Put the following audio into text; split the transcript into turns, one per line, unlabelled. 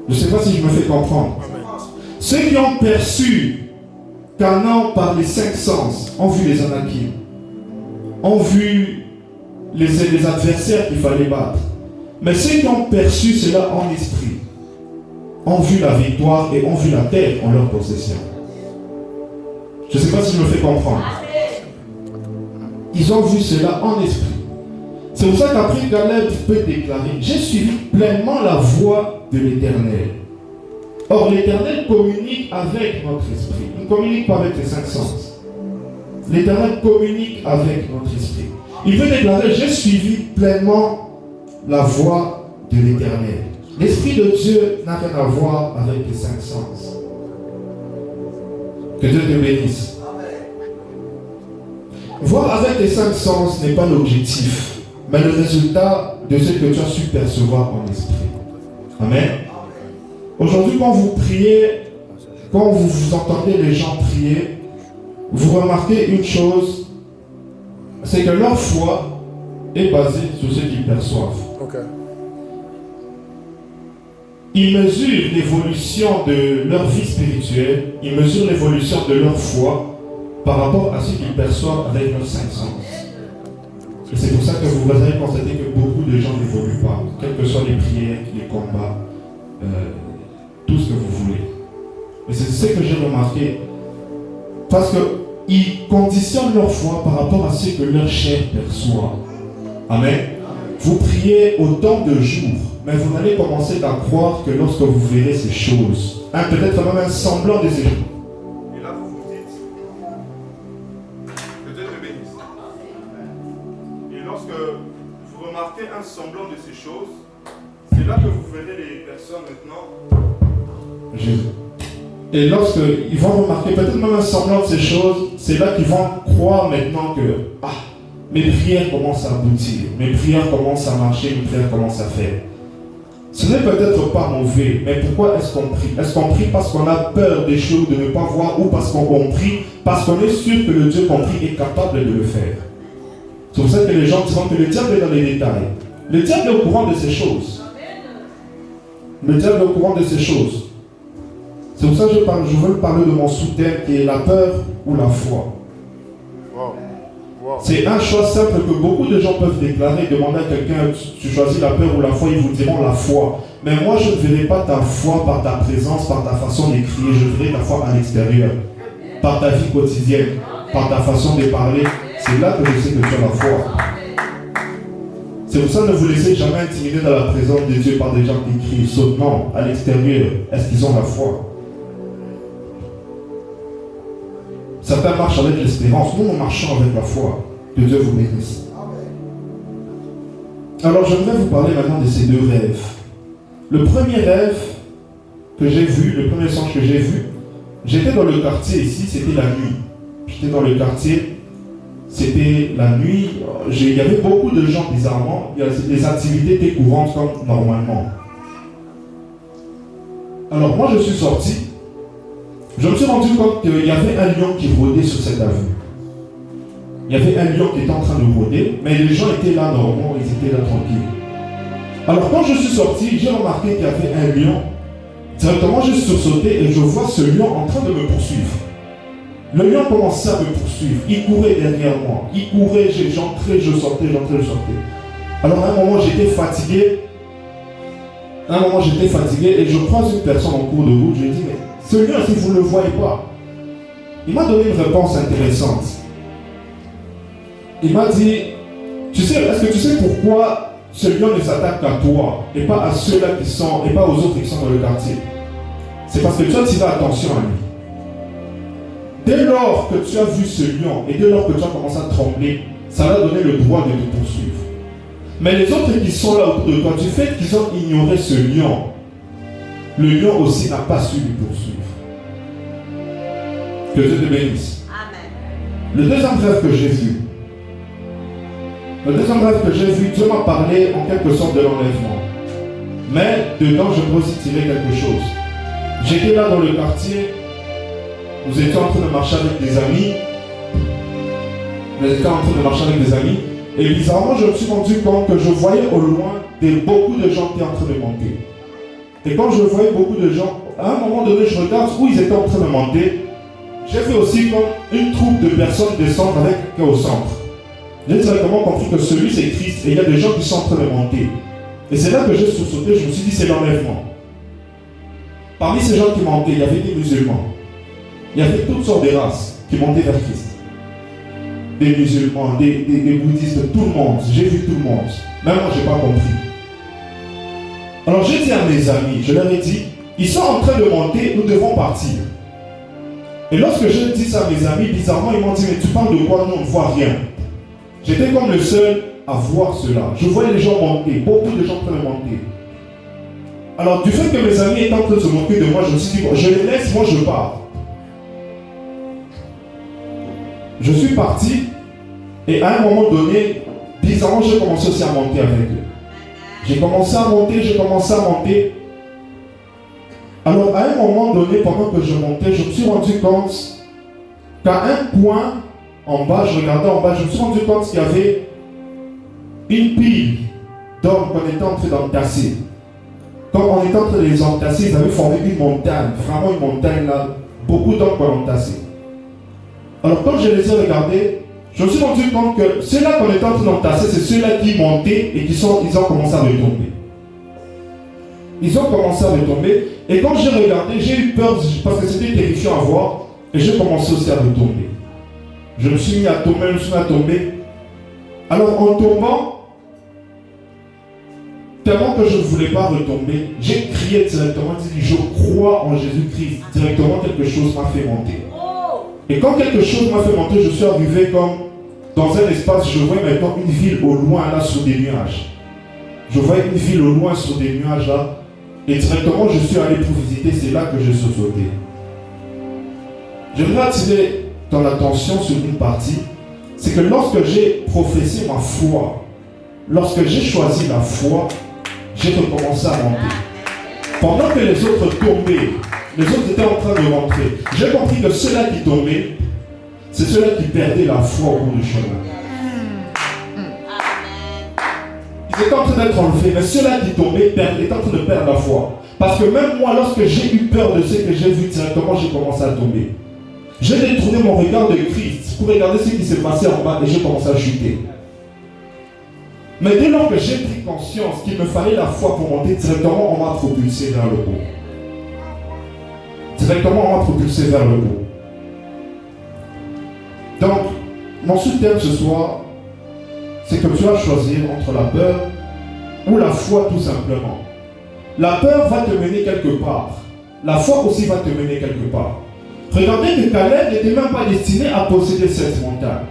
Je ne sais pas si je me fais comprendre. Ceux qui ont perçu Canaan par les 5 sens ont vu les Anakim, ont vu les adversaires qu'il fallait battre. Mais ceux qui ont perçu cela en esprit ont vu la victoire et ont vu la terre en leur possession. Je ne sais pas si je me fais comprendre. Ils ont vu cela en esprit. C'est pour ça qu'après Caleb peut déclarer: j'ai suivi pleinement la voie de l'Éternel. Or l'Éternel communique avec notre esprit. Il ne communique pas avec les 5 sens. L'Éternel communique avec notre esprit. Il veut déclarer: j'ai suivi pleinement la voie de l'Éternel. L'Esprit de Dieu n'a rien à voir avec les 5 sens. Que Dieu te bénisse. Voir avec les 5 sens n'est pas l'objectif, mais le résultat de ce que tu as su percevoir en esprit. Amen. Aujourd'hui, quand vous priez, quand vous entendez les gens prier, vous remarquez une chose, c'est que leur foi est basée sur ce qu'ils perçoivent. Okay. Ils mesurent l'évolution de leur vie spirituelle, ils mesurent l'évolution de leur foi par rapport à ce qu'ils perçoivent avec leurs 5 sens. Et c'est pour ça que vous allez constater que beaucoup de gens n'évoluent pas, quelles que soient les prières, les combats, tout ce que vous voulez. Mais c'est ce que j'ai remarqué, parce qu'ils conditionnent leur foi par rapport à ce que leur chair perçoit. Amen. Vous priez autant de jours, mais vous n'allez commencer à croire que lorsque vous verrez ces choses, peut-être même un semblant de ces choses. Et là vous vous dites, que Dieu te bénisse. Et lorsque vous remarquez un semblant de ces choses, c'est là que vous verrez les personnes maintenant. Jésus. Et lorsqu'ils vont remarquer peut-être même un semblant de ces choses, c'est là qu'ils vont croire maintenant que mes prières commencent à aboutir, mes prières commencent à marcher, mes prières commencent à faire. Ce n'est peut-être pas mauvais, mais pourquoi est-ce qu'on prie? Est-ce qu'on prie parce qu'on a peur des choses, de ne pas voir, ou parce qu'on prie parce qu'on est sûr que le Dieu qu'on prie est capable de le faire? C'est pour ça que les gens diront que le diable est dans les détails. Le diable est au courant de ces choses. Le diable est au courant de ces choses. C'est pour ça que je veux parler de mon sous-thème qui est la peur ou la foi. C'est un choix simple que beaucoup de gens peuvent déclarer. Demander à quelqu'un: tu choisis la peur ou la foi? Ils vous diront la foi. Mais moi, je ne verrai pas ta foi par ta présence, par ta façon d'écrire. Je verrai ta foi à l'extérieur, par ta vie quotidienne, par ta façon de parler. C'est là que je sais que tu as la foi. C'est pour ça que ne vous laissez jamais intimider dans la présence de Dieu par des gens qui crient, sautent. Non, à l'extérieur, est-ce qu'ils ont la foi? Certains marchent avec l'espérance, nous marchons avec la foi. Que Dieu vous bénisse. Alors j'aimerais vous parler maintenant de ces 2 rêves. Le premier rêve que j'ai vu, le premier songe que j'ai vu, j'étais dans le quartier ici, c'était la nuit. J'étais dans le quartier, c'était la nuit. Il y avait beaucoup de gens bizarrement, les activités étaient courantes comme normalement. Alors moi je suis sorti. Je me suis rendu compte qu'il y avait un lion qui rôdait sur cette avenue. Il y avait un lion qui était en train de rôder, mais les gens étaient là normalement, ils étaient là tranquilles. Alors quand je suis sorti, j'ai remarqué qu'il y avait un lion. Directement, j'ai sursauté et je vois ce lion en train de me poursuivre. Le lion commençait à me poursuivre. Il courait derrière moi. Il courait, j'entrais, je sortais, j'entrais, je sortais. Alors à un moment, j'étais fatigué. Et je croise une personne en cours de route. Je lui dis: mais ce lion, si vous ne le voyez pas. Il m'a donné une réponse intéressante. Il m'a dit: est-ce que tu sais pourquoi ce lion ne s'attaque qu'à toi et pas à ceux-là qui sont, et pas aux autres qui sont dans le quartier? C'est parce que toi, tu fais attention à lui. Dès lors que tu as vu ce lion et dès lors que tu as commencé à trembler, ça va donner le droit de te poursuivre. Mais les autres qui sont là autour de toi, du fait qu'ils ont ignoré ce lion, le lion aussi n'a pas su lui poursuivre. Que Dieu te bénisse. Amen. Le deuxième rêve que j'ai vu, Dieu m'a parlé en quelque sorte de l'enlèvement. Mais dedans, je peux aussi tirer quelque chose. J'étais là dans le quartier, nous étions en train de marcher avec des amis. Et bizarrement, je me suis rendu compte que je voyais au loin beaucoup de gens qui étaient en train de monter. Et quand je voyais beaucoup de gens, à un moment donné, je regarde où ils étaient en train de monter. J'ai vu aussi comme une troupe de personnes descendre avec quelqu'un au centre. J'ai directement compris que celui c'est Christ et il y a des gens qui sont en train de monter. Et c'est là que j'ai sursauté, je me suis dit c'est l'enlèvement. Parmi ces gens qui montaient, il y avait des musulmans. Il y avait toutes sortes de races qui montaient vers Christ. Des musulmans, des bouddhistes, tout le monde. J'ai vu tout le monde. Même moi, je n'ai pas compris. Alors j'ai dit à mes amis, je leur ai dit, ils sont en train de monter, nous devons partir. Et lorsque j'ai dit ça à mes amis, bizarrement, ils m'ont dit, mais tu parles de quoi? Nous, on ne voit rien. J'étais comme le seul à voir cela. Je voyais les gens monter, beaucoup de gens en train de monter. Alors, du fait que mes amis étaient en train de se moquer de moi, je me suis dit, bon, je les laisse, moi je pars. Je suis parti, et à un moment donné, bizarrement, j'ai commencé aussi à monter avec eux. J'ai commencé à monter. Alors, à un moment donné, pendant que je montais, je me suis rendu compte qu'à un point en bas, je regardais en bas, je me suis rendu compte qu'il y avait une pile d'hommes qu'on était en train d'entasser. Quand on était en train de les entasser, ils avaient formé une montagne, vraiment une montagne là, beaucoup d'hommes qu'on entassait. Alors, quand je les ai regardés, je me suis rendu compte que ceux-là qu'on était en train d'entasser, c'est ceux-là qui montaient et ils ont commencé à retomber. Ils ont commencé à retomber. Et quand j'ai regardé, j'ai eu peur parce que c'était terrifiant à voir. Et j'ai commencé aussi à retomber. Je me suis mis à tomber, Alors en tombant, tellement que je ne voulais pas retomber, j'ai crié directement, j'ai dit, je crois en Jésus-Christ. Directement, quelque chose m'a fait monter. Et quand quelque chose m'a fait monter, je suis arrivé comme dans un espace, je voyais maintenant une ville au loin là sur des nuages. Je voyais une ville au loin sur des nuages là. Et directement, je suis allé pour visiter, c'est là que je suis sauté. J'aimerais attirer ton attention sur une partie, c'est que lorsque j'ai professé ma foi, lorsque j'ai choisi la foi, j'ai recommencé à monter. Pendant que les autres tombaient, les autres étaient en train de rentrer, j'ai compris que ceux-là qui tombaient, c'est ceux-là qui perdaient la foi au bout du chemin. Ils étaient en train d'être enlevés, mais ceux-là qui tombaient étaient en train de perdre la foi. Parce que même moi, lorsque j'ai eu peur de ce que j'ai vu directement, j'ai commencé à tomber. J'ai détourné mon regard de Christ pour regarder ce qui s'est passé en bas et j'ai commencé à chuter. Mais dès lors que j'ai pris conscience qu'il me fallait la foi pour monter, directement on m'a propulsé vers le haut. Directement on m'a propulsé vers le haut. Donc, mon sous-thème ce soir, c'est que tu vas choisir entre la peur ou la foi tout simplement. La peur va te mener quelque part. La foi aussi va te mener quelque part. Regardez que Caleb n'était même pas destiné à posséder cette montagne.